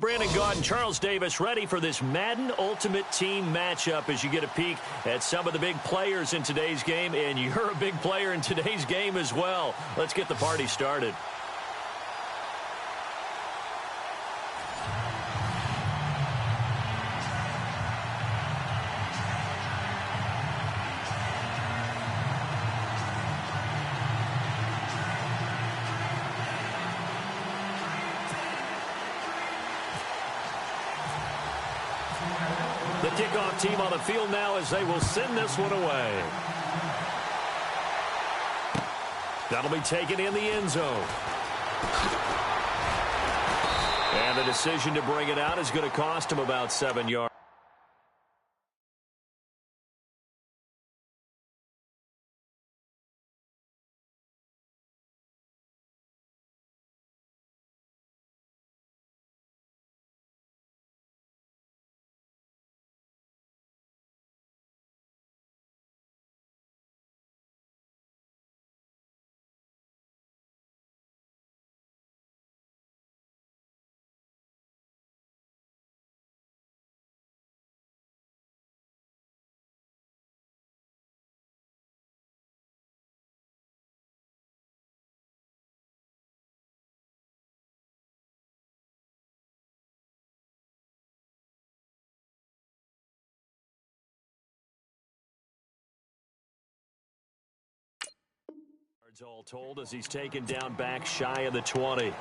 Brandon Gaud and Charles Davis ready for this Madden Ultimate Team matchup as you get a peek at some of the big players in today's game, and you're a big player in today's game as well. Let's get the party started. The kickoff team on the field now as they will send this one away. That'll be taken in the end zone. And the decision to bring it out is going to cost him about 7 yards. All told as he's taken down back shy of the 20.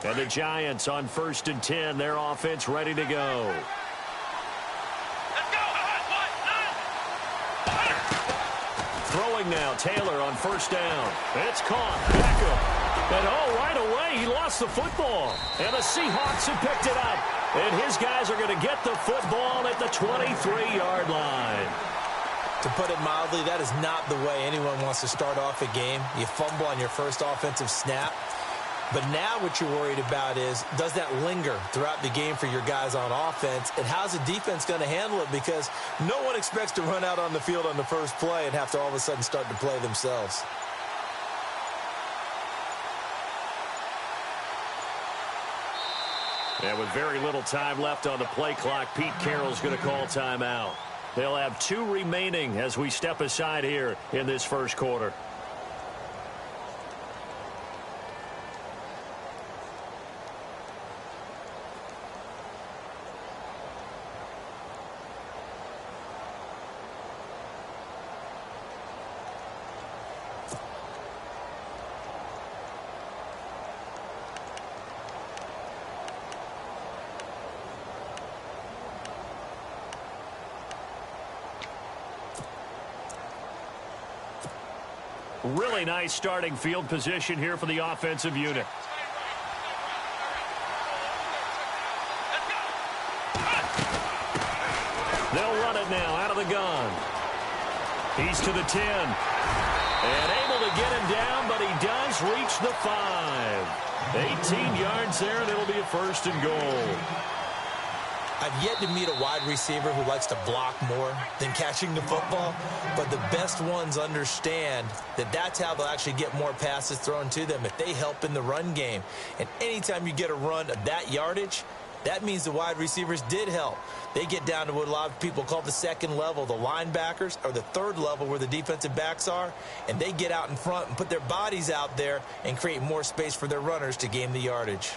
And the Giants on 1st and 10, their offense ready to go. Throwing now, Taylor on 1st down. It's caught, Beckham. And right away, he lost the football. And the Seahawks have picked it up. And his guys are going to get the football at the 23-yard line. To put it mildly, that is not the way anyone wants to start off a game. You fumble on your first offensive snap. But now what you're worried about is, does that linger throughout the game for your guys on offense? And how's the defense going to handle it? Because no one expects to run out on the field on the first play and have to all of a sudden start to play themselves. And with very little time left on the play clock, Pete Carroll's going to call timeout. They'll have 2 remaining as we step aside here in this first quarter. Really nice starting field position here for the offensive unit. They'll run it now out of the gun. He's to the 10. And able to get him down, but he does reach the 5. 18 yards there, and it'll be a 1st and goal. I've yet to meet a wide receiver who likes to block more than catching the football, but the best ones understand that that's how they'll actually get more passes thrown to them if they help in the run game. And anytime you get a run of that yardage, that means the wide receivers did help. They get down to what a lot of people call the 2nd level, the linebackers, or the 3rd level where the defensive backs are, and they get out in front and put their bodies out there and create more space for their runners to gain the yardage.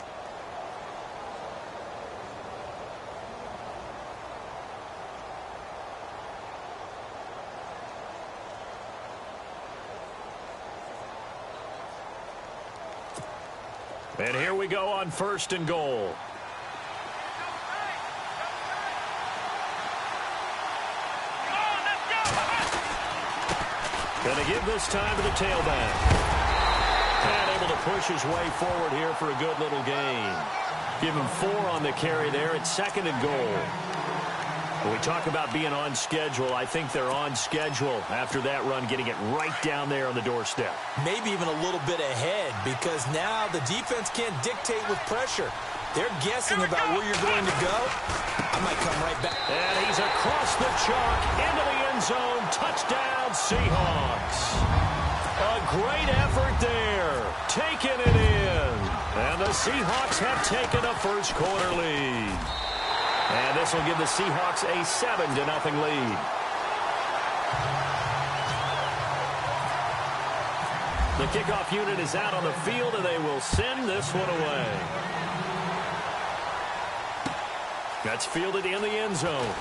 And here we go on 1st and goal. Going to give this time to the tailback. And able to push his way forward here for a good little gain. Give him 4 on the carry there at 2nd and goal. When we talk about being on schedule, I think they're on schedule after that run, getting it right down there on the doorstep. Maybe even a little bit ahead, because now the defense can't dictate with pressure. They're guessing about where you're going to go. I might come right back. And he's across the chalk into the end zone. Touchdown, Seahawks. A great effort there. Taking it in. And the Seahawks have taken a first-quarter lead. And this will give the Seahawks a 7-0 lead. The kickoff unit is out on the field, and they will send this one away. That's fielded in the end zone.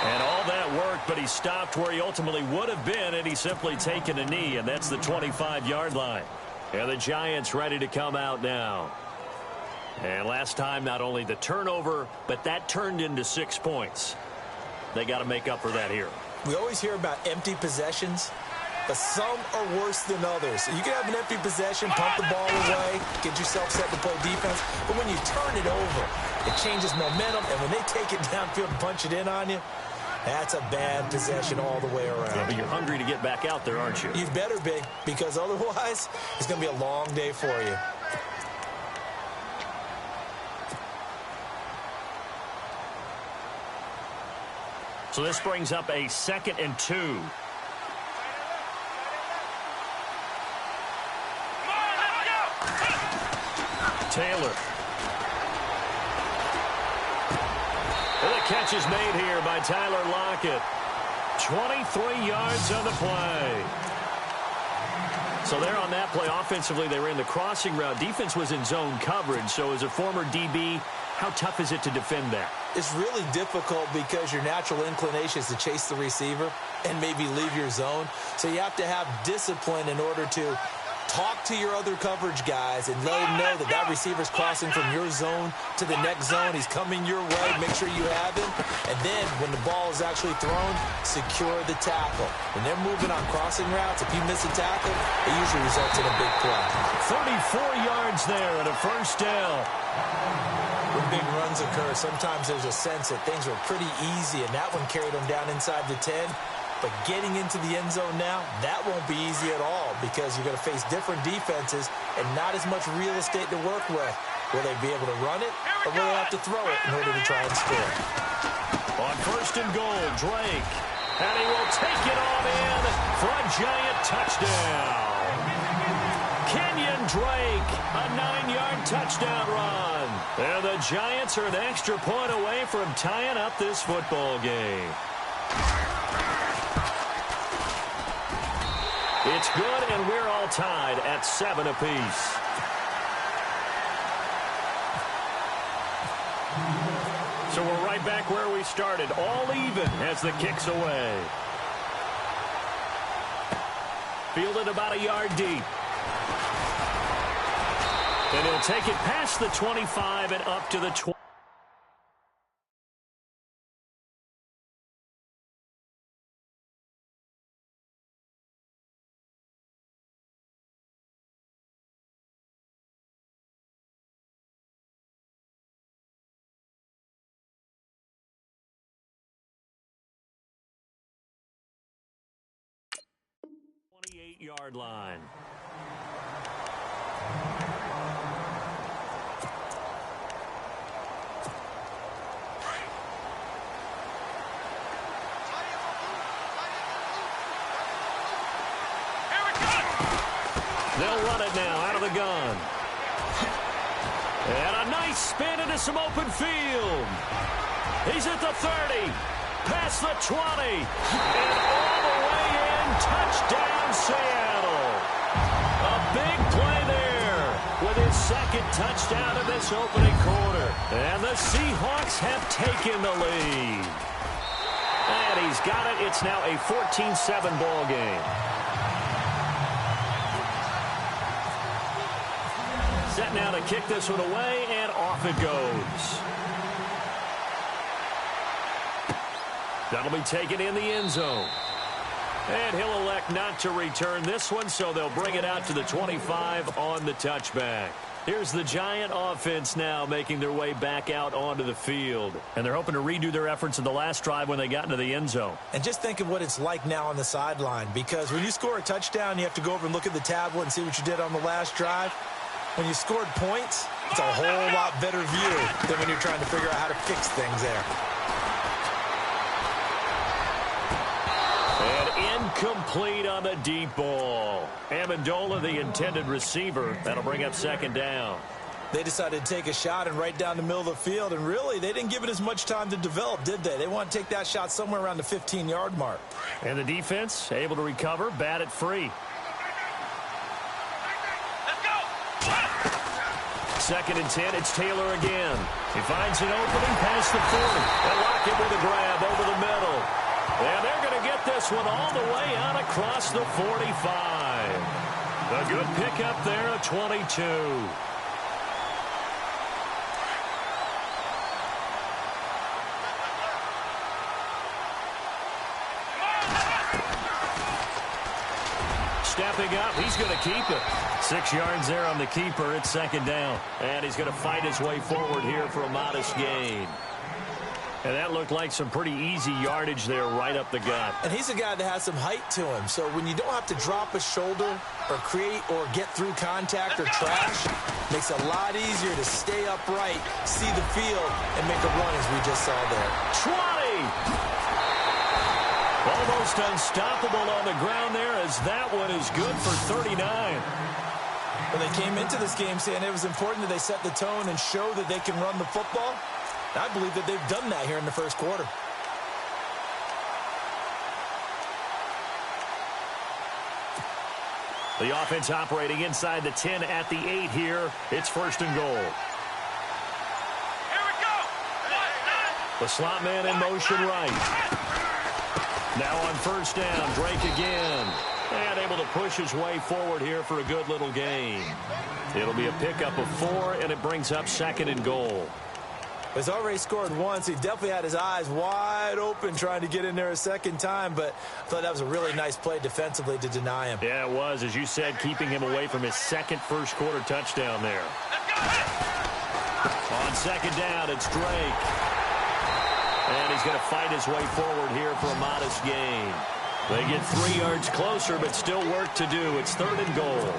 And all that worked, but he stopped where he ultimately would have been, and he's simply taken a knee, and that's the 25-yard line. And the Giants ready to come out now. And last time, not only the turnover, but that turned into 6 points. They got to make up for that here. We always hear about empty possessions, but some are worse than others. You can have an empty possession, pump the ball away, get yourself set to play defense, but when you turn it over, it changes momentum, and when they take it downfield and punch it in on you, that's a bad possession all the way around. Yeah, but you're hungry to get back out there, aren't you? You better be, because otherwise, it's going to be a long day for you. So this brings up a 2nd and 2. Taylor. And the catch is made here by Tyler Lockett. 23 yards on the play. So there on that play, offensively, they ran the crossing route. Defense was in zone coverage. So as a former DB, how tough is it to defend that? It's really difficult because your natural inclination is to chase the receiver and maybe leave your zone. So you have to have discipline in order to talk to your other coverage guys and let them know that that receiver's crossing from your zone to the next zone. He's coming your way. Make sure you have him. And then when the ball is actually thrown, secure the tackle. When they're moving on crossing routes, if you miss a tackle, it usually results in a big play. 34 yards there and a first down. When big runs occur, sometimes there's a sense that things were pretty easy, and that one carried them down inside the 10. But getting into the end zone now, that won't be easy at all because you're going to face different defenses and not as much real estate to work with. Will they be able to run it, or will they have to throw it in order to try and score? On 1st and goal, Drake. And he will take it on in for a giant touchdown. Kenyon Drake, a 9-yard touchdown run. And the Giants are an extra point away from tying up this football game. It's good, and we're all tied at 7 apiece. So we're right back where we started, all even as the kick's away. Fielded about a yard deep. And he'll take it past the 25 and up to the 20. Yard line. They'll run it now out of the gun. And a nice spin into some open field. He's at the 30, past the 20, and all the way in. Touchdown, Seattle. A big play there with his 2nd touchdown of this opening quarter. And the Seahawks have taken the lead. And he's got it. It's now a 14-7 ball game. Set now to kick this one away, and off it goes. That'll be taken in the end zone. And he'll elect not to return this one, so they'll bring it out to the 25 on the touchback. Here's the Giant offense now making their way back out onto the field. And they're hoping to redo their efforts in the last drive when they got into the end zone. And just think of what it's like now on the sideline, because when you score a touchdown, you have to go over and look at the tablet and see what you did on the last drive. When you scored points, it's a whole lot better view than when you're trying to figure out how to fix things there. And incomplete on the deep ball. Amendola, the intended receiver. That'll bring up second down. They decided to take a shot and right down the middle of the field, and really, they didn't give it as much time to develop, did they? They want to take that shot somewhere around the 15-yard mark. And the defense able to recover, bat it free. Second and 10, it's Taylor again. He finds an opening past the 40. They'll lock him with a grab over the middle. And they're going to get this one all the way out across the 45. A good pickup there at 22. Stepping up, he's going to keep it. 6 yards there on the keeper. It's second down. And he's going to fight his way forward here for a modest gain. And that looked like some pretty easy yardage there right up the gut. And he's a guy that has some height to him. So when you don't have to drop a shoulder or create or get through contact or trash, makes it a lot easier to stay upright, see the field, and make a run as we just saw there. 20! Almost unstoppable on the ground there as that one is good for 39. Well, they came into this game saying it was important that they set the tone and show that they can run the football. I believe that they've done that here in the first quarter. The offense operating inside the 10 at the 8 here. It's first and goal. Here we go. The slot man in motion right. Now on first down, Drake again. And able to push his way forward here for a good little gain. It'll be a pickup of 4, and it brings up second and goal. He's already scored once. He definitely had his eyes wide open trying to get in there a second time, but I thought that was a really nice play defensively to deny him. Yeah, it was, as you said, keeping him away from his second first-quarter touchdown there. On second down, it's Drake. And he's going to fight his way forward here for a modest gain. They get 3 yards closer, but still work to do. It's third and goal.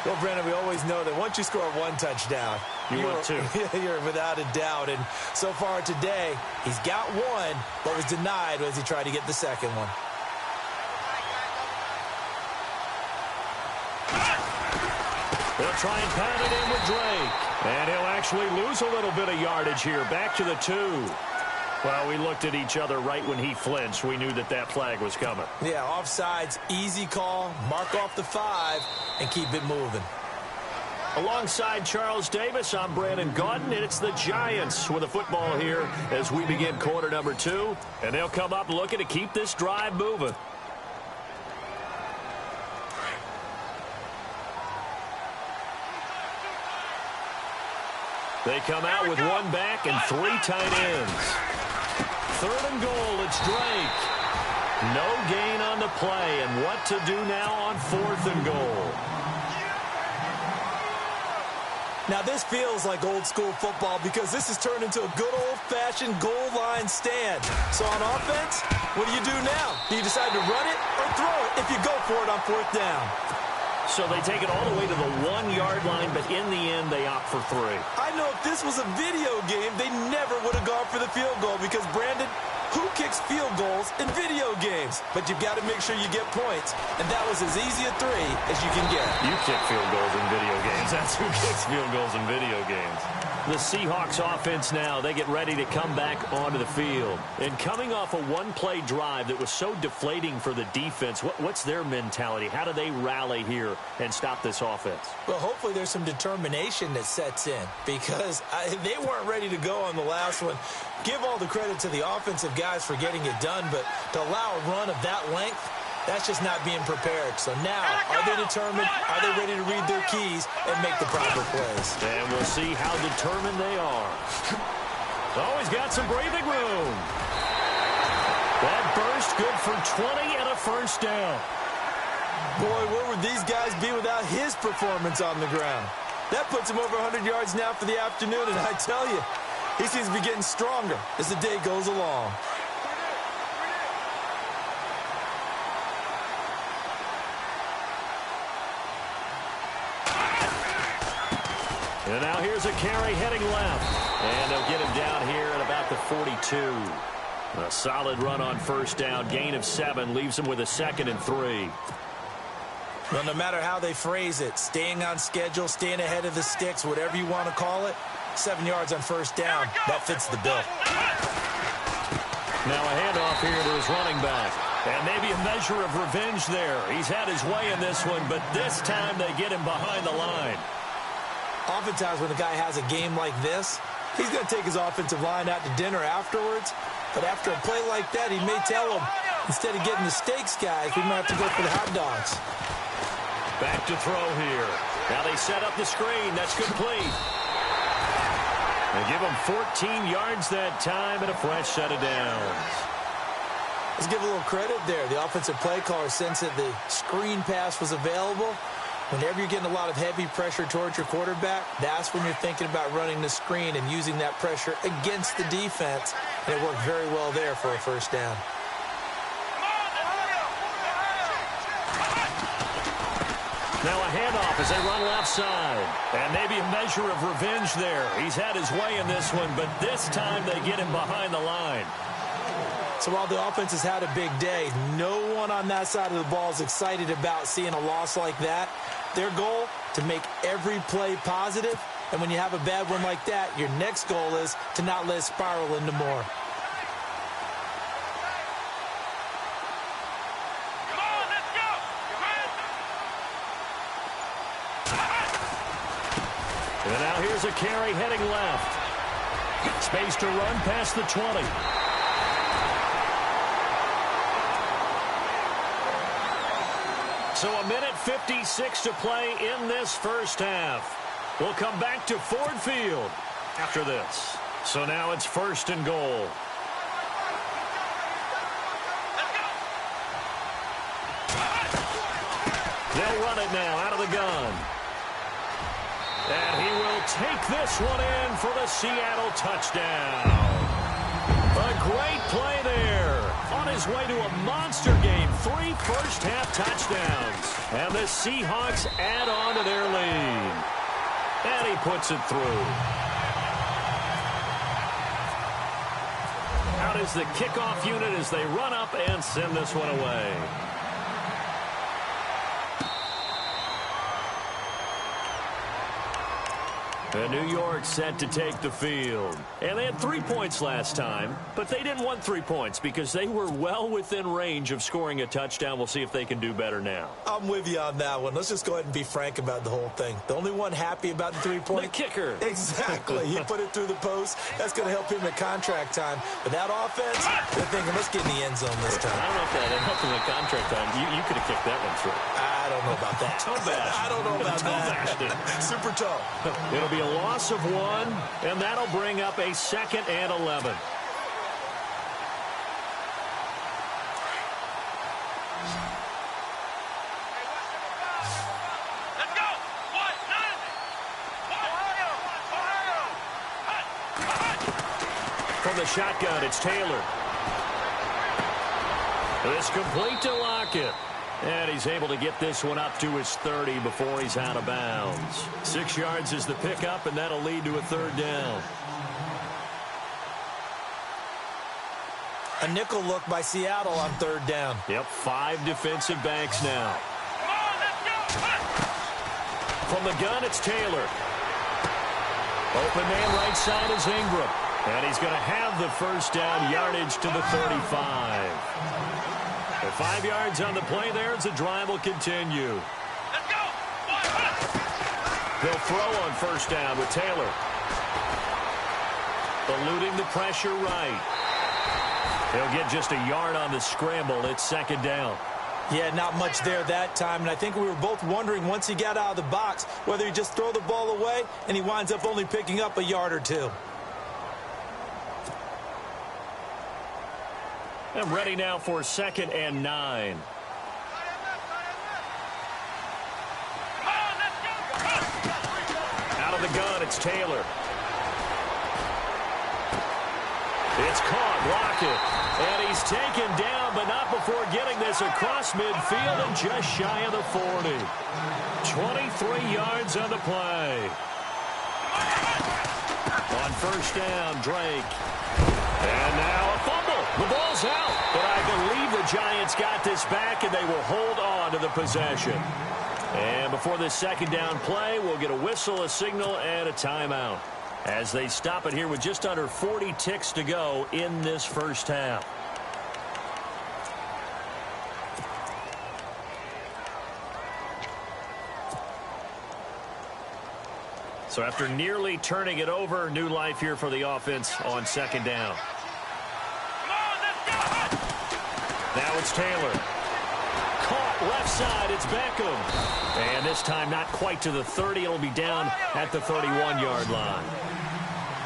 Well, Brandon, we always know that once you score one touchdown, you're without a doubt. And so far today, he's got one, but was denied as he tried to get the second one. They'll try and pound it in with Drake. And he'll actually lose a little bit of yardage here. Back to the 2. Well, we looked at each other right when he flinched. We knew that that flag was coming. Yeah, offsides, easy call, mark off the 5, and keep it moving. Alongside Charles Davis, I'm Brandon Gaudin, and it's the Giants with a football here as we begin quarter number 2. And they'll come up looking to keep this drive moving. They come out with 1 back and 3 tight ends. Third and goal, it's Drake. No gain on the play, and what to do now on 4th and goal. Now, this feels like old-school football because this has turned into a good old-fashioned goal line stand. So on offense, what do you do now? Do you decide to run it or throw it if you go for it on 4th down? So they take it all the way to the 1-yard line, but in the end, they opt for 3. I know if this was a video game, they never would have gone for the field goal because, Brandon, who kicks field goals in video games? But you've got to make sure you get points, and that was as easy a 3 as you can get. You kick field goals in video games. That's who kicks field goals in video games. The Seahawks offense now, they get ready to come back onto the field. And coming off a 1-play drive that was so deflating for the defense, what's their mentality? How do they rally here and stop this offense? Well, hopefully there's some determination that sets in because they weren't ready to go on the last one. Give all the credit to the offensive guys for getting it done, but to allow a run of that length, that's just not being prepared. So now, are they determined? Are they ready to read their keys and make the proper plays? And we'll see how determined they are. Always got some breathing room. That burst good for 20 and a first down. Boy, where would these guys be without his performance on the ground? That puts him over 100 yards now for the afternoon, and I tell you, he seems to be getting stronger as the day goes along. And now here's a carry heading left. And they'll get him down here at about the 42. A solid run on first down. Gain of 7 leaves him with a 2nd and 3. Well, no matter how they phrase it, staying on schedule, staying ahead of the sticks, whatever you want to call it, 7 yards on first down, that fits the bill. Now a handoff here to his running back. And maybe a measure of revenge there. He's had his way in this one, but this time they get him behind the line. Oftentimes when a guy has a game like this, he's going to take his offensive line out to dinner afterwards. But after a play like that, he may tell him, instead of getting the steaks, guys, we might have to go for the hot dogs. Back to throw here. Now they set up the screen. That's complete. They give him 14 yards that time and a fresh set of downs. Let's give a little credit there. The offensive play caller sensed that the screen pass was available. Whenever you're getting a lot of heavy pressure towards your quarterback, that's when you're thinking about running the screen and using that pressure against the defense. And it worked very well there for a first down. Now a handoff as they run left side. And maybe a measure of revenge there. He's had his way in this one, but this time they get him behind the line. So while the offense has had a big day, no one on that side of the ball is excited about seeing a loss like that. Their goal, to make every play positive. And when you have a bad one like that, your next goal is to not let it spiral into more. And now here's a carry heading left. Space to run past the 20. So a minute 56 to play in this first half. We'll come back to Ford Field after this. So now it's 1st and goal. They'll run it now out of the gun. And he will take this one in for the Seattle touchdown. A great play there. On his way to a monster game. 3 first-half touchdowns. And the Seahawks add on to their lead. And he puts it through. Out is the kickoff unit as they run up and send this one away. And New York set to take the field. And they had 3 points last time, but they didn't want 3 points because they were well within range of scoring a touchdown. We'll see if they can do better now. I'm with you on that one. Let's just go ahead and be frank about the whole thing. The only one happy about the 3-point? The kicker. Exactly. He put it through the post. That's going to help him at contract time. But that offense, they're thinking, let's get in the end zone this time. I don't know if that helped him at contract time. You could have kicked that one through. I don't know about that. I don't know about that. Super toe. It'll be a loss of 1, and that'll bring up a 2nd and 11. Let's go. From the shotgun, it's Taylor. It's complete to Lockett. And he's able to get this one up to his 30 before he's out of bounds. 6 yards is the pickup, and that'll lead to a 3rd down. A nickel look by Seattle on 3rd down. Yep, 5 defensive backs now. From the gun, it's Taylor. Open man right side is Ingram. And he's going to have the first down, yardage to the 35. 5 yards on the play there as the drive will continue. Let's go. They'll throw on first down with Taylor. Eluding the pressure right. He'll get just a yard on the scramble. It's 2nd down. Yeah, not much there that time. And I think we were both wondering once he got out of the box whether he just throw the ball away and he winds up only picking up a yard or 2. I'm ready now for 2nd and 9. Out of the gun, it's Taylor. It's caught, Lockett. And he's taken down, but not before getting this across midfield and just shy of the 40. 23 yards on the play. first down, Drake. And now a fumble. The ball's out. But I believe the Giants got this back, and they will hold on to the possession. And before this second down play, we'll get a whistle, a signal, and a timeout, as they stop it here with just under 40 ticks to go in this first half. So after nearly turning it over, new life here for the offense on second down. Now it's Taylor. Caught left side, it's Beckham. And this time not quite to the 30. It'll be down at the 31-yard line.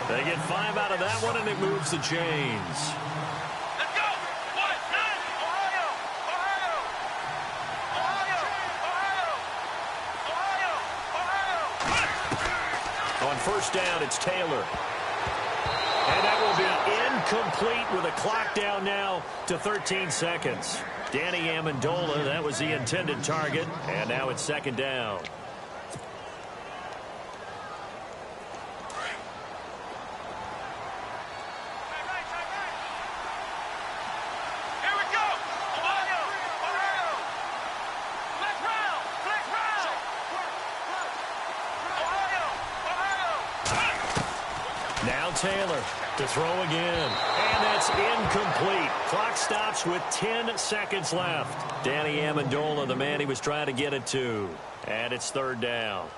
They get 5 out of that one, and it moves the chains. Let's go! Ohio! On first down, it's Taylor. And that will be incomplete with a clock down now to 13 seconds. Danny Amendola, that was the intended target. And now it's second down. Now Taylor to throw again. And that's incomplete. Clock stops with 10 seconds left. Danny Amendola, the man he was trying to get it to. And it's third down.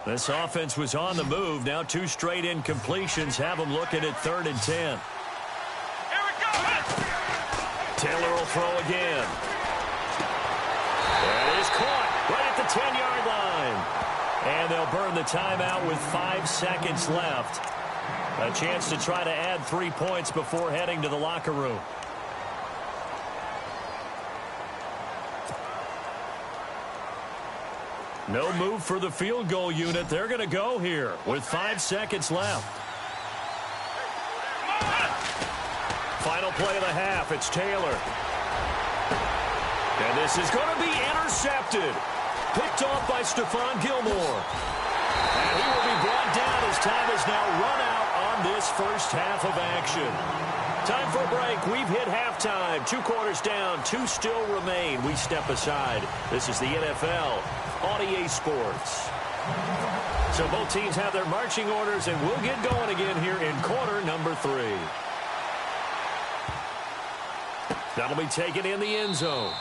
This offense was on the move. Now 2 straight incompletions have them looking at 3rd and 10. Here we go! Taylor will throw again. That is caught right at the 10-yard line. And they'll burn the timeout with 5 seconds left. A chance to try to add 3 points before heading to the locker room. No move for the field goal unit. They're going to go here with 5 seconds left. Final play of the half. It's Taylor. And this is going to be intercepted. Picked off by Stephon Gilmore. And he will be brought down as time has now run out on this first half of action. Time for a break. We've hit halftime. 2 quarters down. 2 still remain. We step aside. This is the NFL on EA Sports. So both teams have their marching orders, and we'll get going again here in quarter number 3. That'll be taken in the end zone.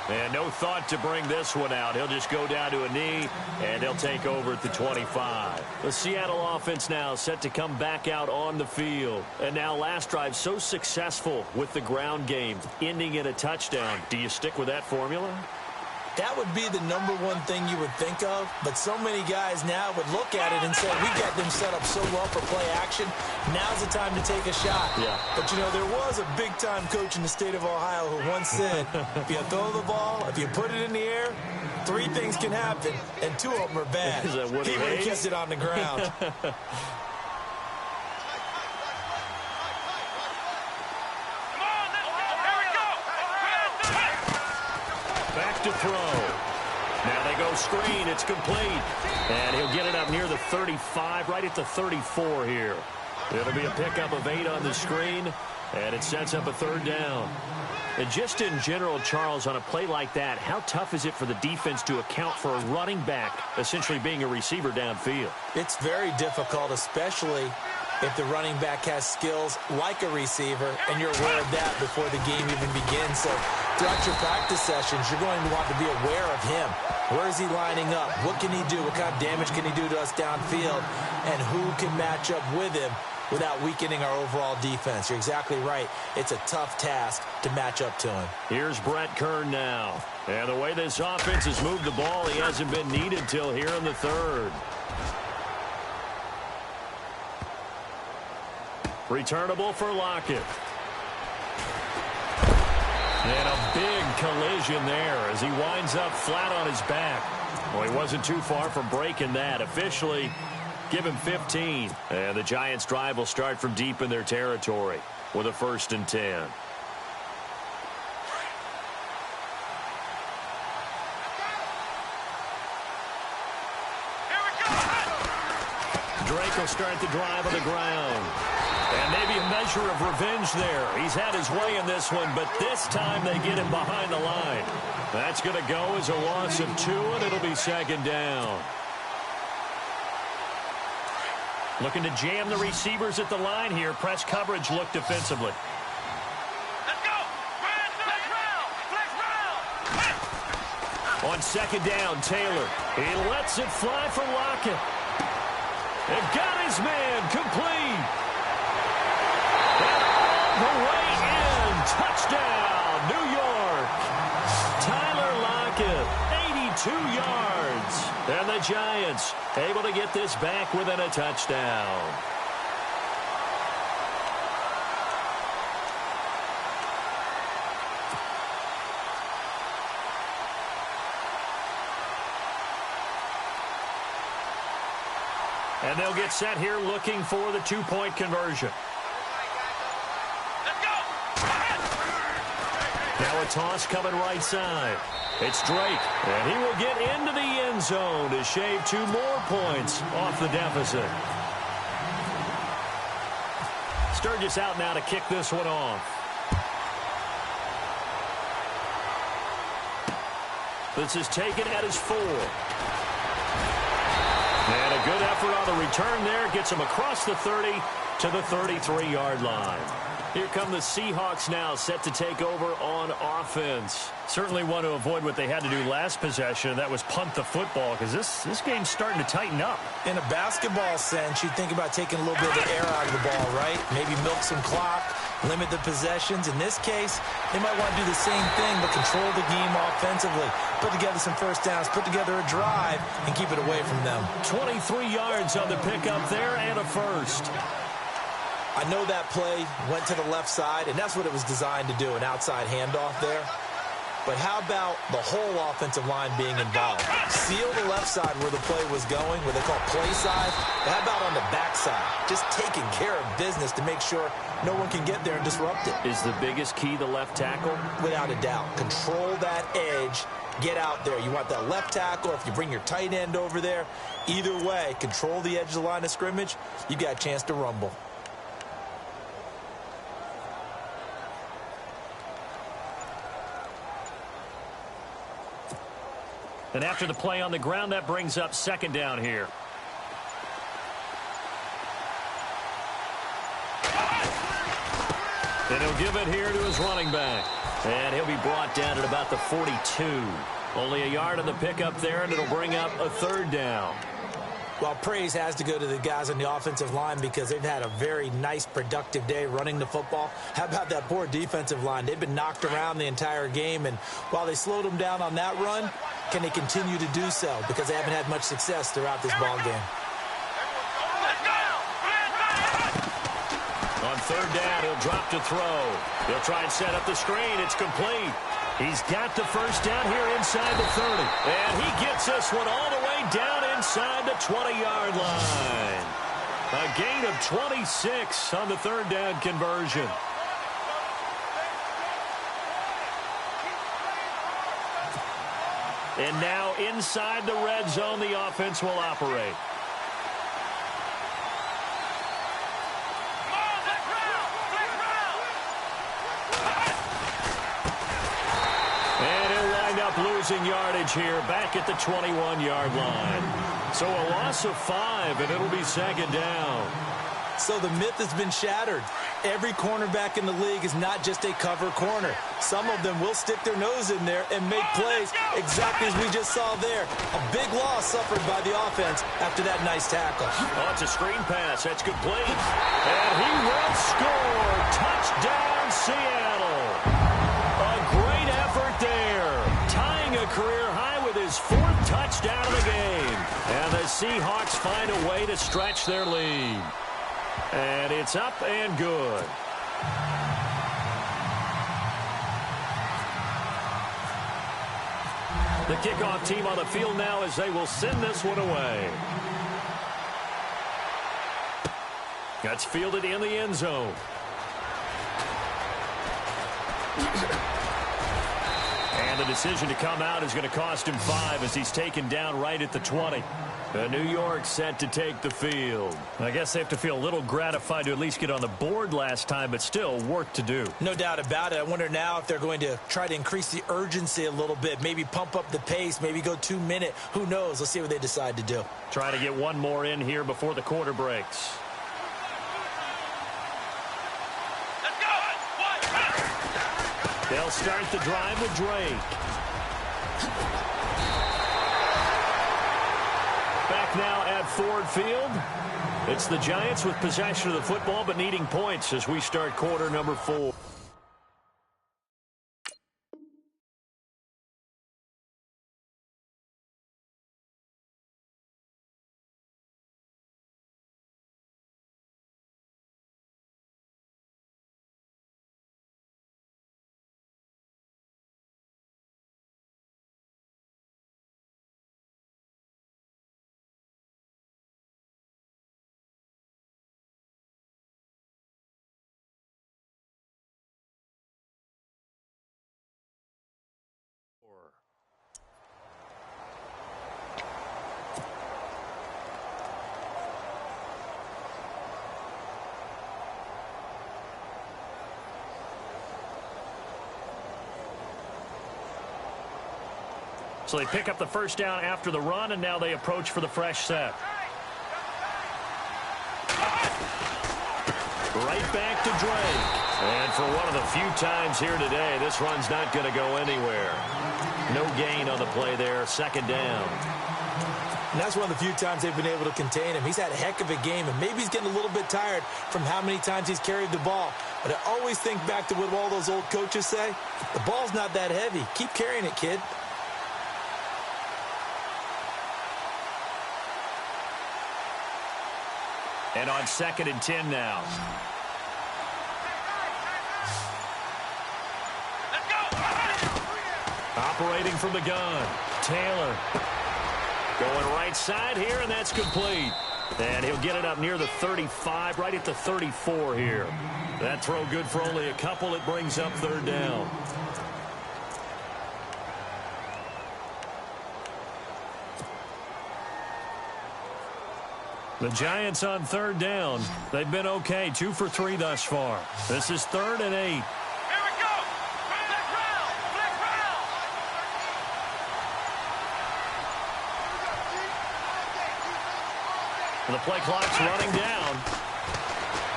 And no thought to bring this one out. He'll just go down to a knee, and they'll take over at the 25. The Seattle offense now set to come back out on the field. And now last drive so successful with the ground game, ending in a touchdown. Do you stick with that formula? That would be the number one thing you would think of, but so many guys now would look at it and say, we got them set up so well for play action, now's the time to take a shot. Yeah. But, you know, there was a big-time coach in the state of Ohio who once said, if you throw the ball, if you put it in the air, 3 things can happen, and 2 of them are bad. Is that what he would have kept it on the ground. Back to throw. Now they go screen. It's complete. And he'll get it up near the 35, right at the 34 here. It'll be a pickup of 8 on the screen, and it sets up a 3rd down. And just in general, Charles, on a play like that, how tough is it for the defense to account for a running back essentially being a receiver downfield? It's very difficult, especially if the running back has skills like a receiver, and you're aware of that before the game even begins. So throughout your practice sessions, you're going to want to be aware of him. Where is he lining up? What can he do? What kind of damage can he do to us downfield? And who can match up with him without weakening our overall defense? You're exactly right. It's a tough task to match up to him. Here's Brett Kern now. And the way this offense has moved the ball, he hasn't been needed till here in the 3rd. Returnable for Lockett. And a big collision there as he winds up flat on his back. Well, he wasn't too far from breaking that. Officially, give him 15. And the Giants' drive will start from deep in their territory with a 1st and 10. Drake will start the drive on the ground. And maybe a measure of revenge there. He's had his way in this one, but this time they get him behind the line. That's going to go as a loss of 2, and it'll be second down. Looking to jam the receivers at the line here. Press coverage look defensively. Let's go. Flex round. On second down, Taylor. He lets it fly for Lockett. They've got his man complete. And all the way in. Touchdown, New York. Tyler Lockett, 82 yards. And the Giants able to get this back within a touchdown. And they'll get set here looking for the 2-point conversion. Let's go. Now a toss coming right side. It's Drake, and he will get into the end zone to shave 2 more points off the deficit. Sturgis out now to kick this one off. This is taken at his 4. And a good effort on the return there. Gets him across the 30 to the 33-yard line. Here come the Seahawks now, set to take over on offense. Certainly want to avoid what they had to do last possession. That was punt the football, because this game's starting to tighten up. In a basketball sense, you think about taking a little bit of the air out of the ball, right? Maybe milk some clock, limit the possessions. In this case, they might want to do the same thing, but control the game offensively. Put together some first downs, put together a drive, and keep it away from them. 23 yards on the pickup there and a first. I know that play went to the left side, and that's what it was designed to do, an outside handoff there. But how about the whole offensive line being involved? Seal the left side where the play was going, where they call play side. But how about on the back side? Just taking care of business to make sure no one can get there and disrupt it. Is the biggest key the left tackle? Without a doubt. Control that edge. Get out there. You want that left tackle. If you bring your tight end over there, either way, control the edge of the line of scrimmage. You got a chance to rumble. And after the play on the ground, that brings up second down here. And he'll give it here to his running back. And he'll be brought down at about the 42. Only a yard on the pickup there, and it'll bring up a third down. Well, praise has to go to the guys on the offensive line because they've had a very nice, productive day running the football. How about that poor defensive line? They've been knocked around the entire game, and while they slowed them down on that run, can they continue to do so? Because they haven't had much success throughout this ball game. On third down, he'll drop to throw. He'll try and set up the screen. It's complete. He's got the first down here inside the 30. And he gets this one all the way down inside the 20-yard line. A gain of 26 on the third down conversion. And now inside the red zone, the offense will operate. Losing yardage here back at the 21-yard line. So a loss of 5, and it'll be second down. So the myth has been shattered. Every cornerback in the league is not just a cover corner. Some of them will stick their nose in there and make plays exactly as we just saw there. A big loss suffered by the offense after that nice tackle. Oh, it's a screen pass. That's complete. And he will score. Touchdown, Seattle. A great effort there. Tying a career high with his 4th touchdown of the game. And the Seahawks find a way to stretch their lead. And it's up and good. The kickoff team on the field now as they will send this one away. That's fielded in the end zone. And And the decision to come out is going to cost him 5 as he's taken down right at the 20. New York set to take the field. I guess they have to feel a little gratified to at least get on the board last time, but still work to do. No doubt about it. I wonder now if they're going to try to increase the urgency a little bit, maybe pump up the pace, maybe go 2 minute. Who knows? Let's see what they decide to do. Try to get one more in here before the quarter breaks. They'll start the drive with Drake. Back now at Ford Field. It's the Giants with possession of the football but needing points as we start quarter number 4. So they pick up the first down after the run, and now they approach for the fresh set. Right back to Drake. And for one of the few times here today, this run's not going to go anywhere. No gain on the play there. Second down. And that's one of the few times they've been able to contain him. He's had a heck of a game, and maybe he's getting a little bit tired from how many times he's carried the ball. But I always think back to what all those old coaches say. The ball's not that heavy. Keep carrying it, kid. And on 2nd and 10 now. Let's go. Operating from the gun. Taylor. Going right side here, and that's complete. And he'll get it up near the 35, right at the 34 here. That throw good for only a couple. It brings up 3rd down. The Giants on 3rd down. They've been okay. 2 for 3 thus far. This is 3rd and 8. Here we go. Flick round. Flick round. The play clock's running down.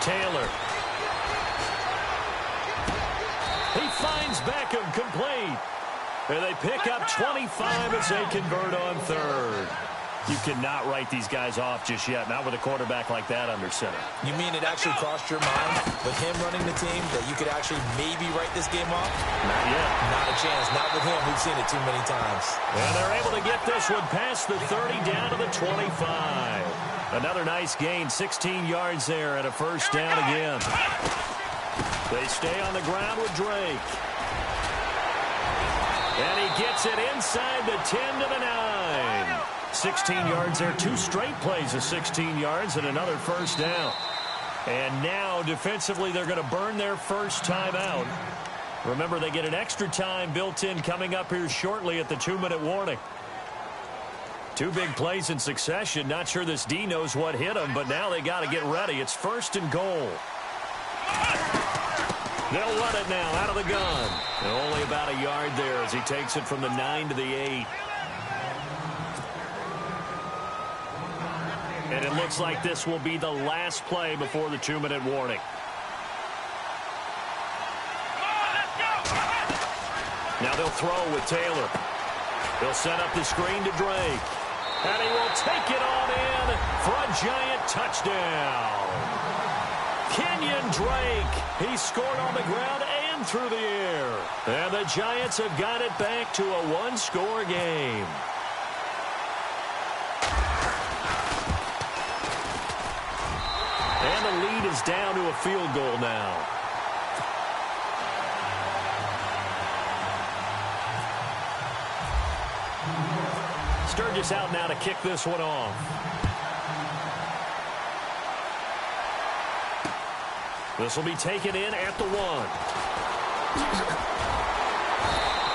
Taylor. He finds Beckham complete. And they pick up 25 as they convert on 3rd. You cannot write these guys off just yet, not with a quarterback like that under center. You mean it actually crossed your mind with him running the team that you could actually maybe write this game off? Not yet. Not a chance. Not with him. We've seen it too many times. And they're able to get this one past the 30 down to the 25. Another nice gain, 16 yards there and a first down again. They stay on the ground with Drake. And he gets it inside the 10 to the 9. 16 yards there, 2 straight plays of 16 yards and another first down. And now defensively they're going to burn their first time out. Remember, they get an extra time built in coming up here shortly at the 2-minute warning. 2 big plays in succession. Not sure this D knows what hit him, but now they got to get ready. It's 1st and goal. They'll run it now out of the gun. And only about a yard there as he takes it from the 9 to the 8. And it looks like this will be the last play before the 2-minute warning. Now they'll throw with Taylor. He'll set up the screen to Drake. And he will take it on in for a giant touchdown. Kenyon Drake. He scored on the ground and through the air. And the Giants have got it back to a 1-score game. And the lead is down to a field goal now. Sturgis out now to kick this one off. This will be taken in at the 1.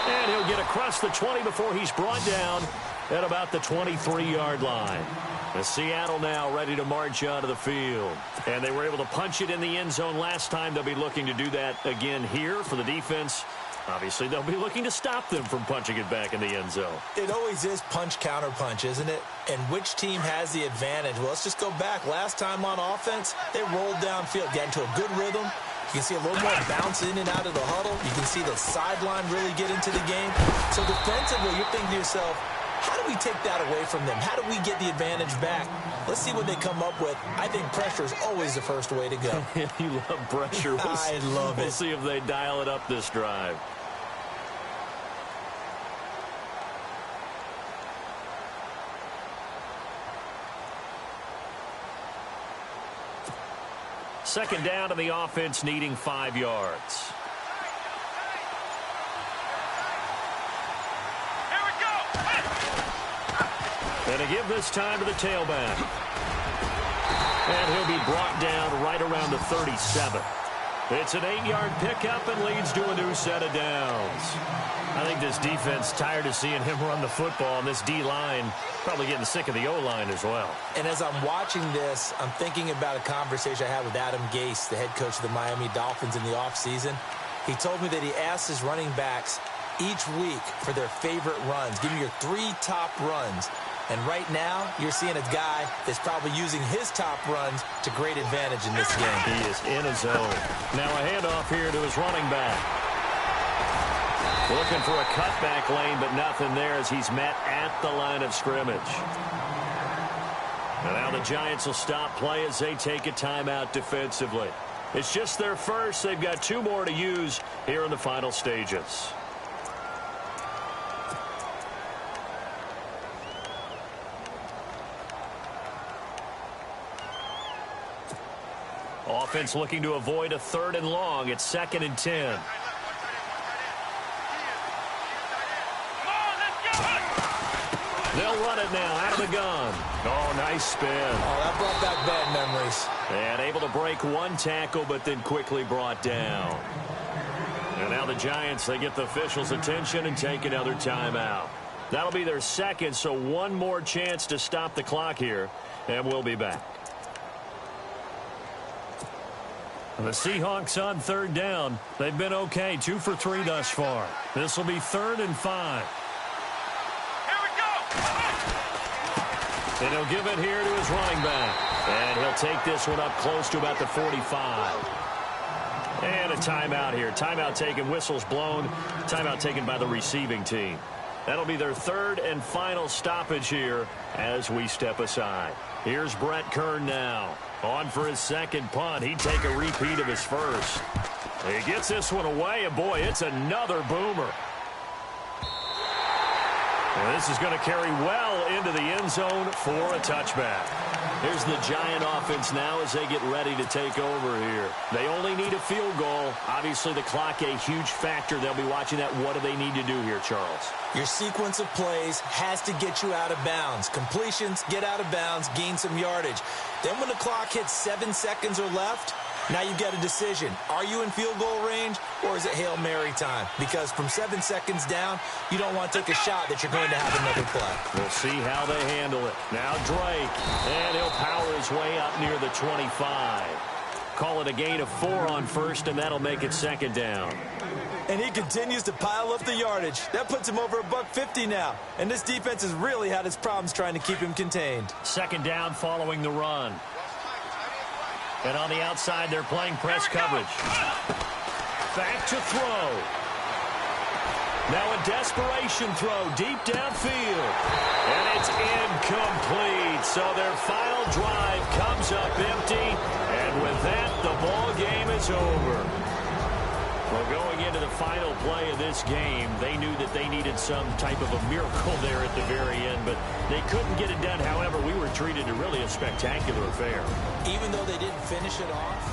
And he'll get across the 20 before he's brought down at about the 23-yard line. The Seattle now ready to march onto the field. And they were able to punch it in the end zone last time. They'll be looking to do that again here for the defense. Obviously, they'll be looking to stop them from punching it back in the end zone. It always is punch-counter-punch, isn't it? And which team has the advantage? Well, let's just go back. Last time on offense, they rolled downfield, got into a good rhythm. You can see a little more bounce in and out of the huddle. You can see the sideline really get into the game. So defensively, you're thinking to yourself, how do we take that away from them? How do we get the advantage back? Let's see what they come up with. I think pressure is always the first way to go. You love pressure. I love it. We'll see if they dial it up this drive. Second down to the offense, needing 5 yards. Here we go. And to give this time to the tailback. And he'll be brought down right around the 37. It's an 8-yard pickup and leads to a new set of downs. I think this defense tired of seeing him run the football, and this D-line probably getting sick of the O-line as well. And as I'm watching this, I'm thinking about a conversation I had with Adam Gase, the head coach of the Miami Dolphins in the offseason. He told me that he asked his running backs each week for their favorite runs. Give me your 3 top runs. And right now, you're seeing a guy that's probably using his top runs to great advantage in this game. He is in his zone. Now a handoff here to his running back. Looking for a cutback lane, but nothing there as he's met at the line of scrimmage. And now the Giants will stop play as they take a timeout defensively. It's just their first. They've got 2 more to use here in the final stages. Offense looking to avoid a 3rd and long. It's 2nd and 10. They'll run it now out of the gun. Oh, nice spin. Oh, that brought back bad memories. And able to break 1 tackle, but then quickly brought down. And now the Giants, they get the officials' attention and take another timeout. That'll be their 2nd, so 1 more chance to stop the clock here, and we'll be back. The Seahawks on 3rd down. They've been okay, 2 for 3 thus far. This will be 3rd and 5. And he'll give it here to his running back. And he'll take this one up close to about the 45. And a timeout here. Timeout taken, whistles blown. Timeout taken by the receiving team. That'll be their 3rd and final stoppage here as we step aside. Here's Brett Kern now. On for his 2nd punt. He'd take a repeat of his 1st. He gets this one away, and boy, it's another boomer. And this is going to carry well into the end zone for a touchback. Here's the Giant offense now as they get ready to take over here. They only need a field goal. Obviously, the clock a huge factor. They'll be watching that. What do they need to do here, Charles? Your sequence of plays has to get you out of bounds. Completions, get out of bounds, gain some yardage. Then when the clock hits 7 seconds or left, now you've got a decision. Are you in field goal range, or is it Hail Mary time? Because from 7 seconds down, you don't want to take a shot that you're going to have another play. We'll see how they handle it. Now Drake, and he'll power his way up near the 25. Call it a gain of 4 on 1st, and that'll make it 2nd down. And he continues to pile up the yardage. That puts him over $150 now. And this defense has really had its problems trying to keep him contained. 2nd down following the run. And on the outside, they're playing press coverage. Back to throw. Now a desperation throw deep downfield. And it's incomplete. So their final drive comes up empty. And with that, the ball game is over. Well, going into the final play of this game, they knew that they needed some type of a miracle there at the very end, but they couldn't get it done. However, we were treated to really a spectacular affair. Even though they didn't finish it off,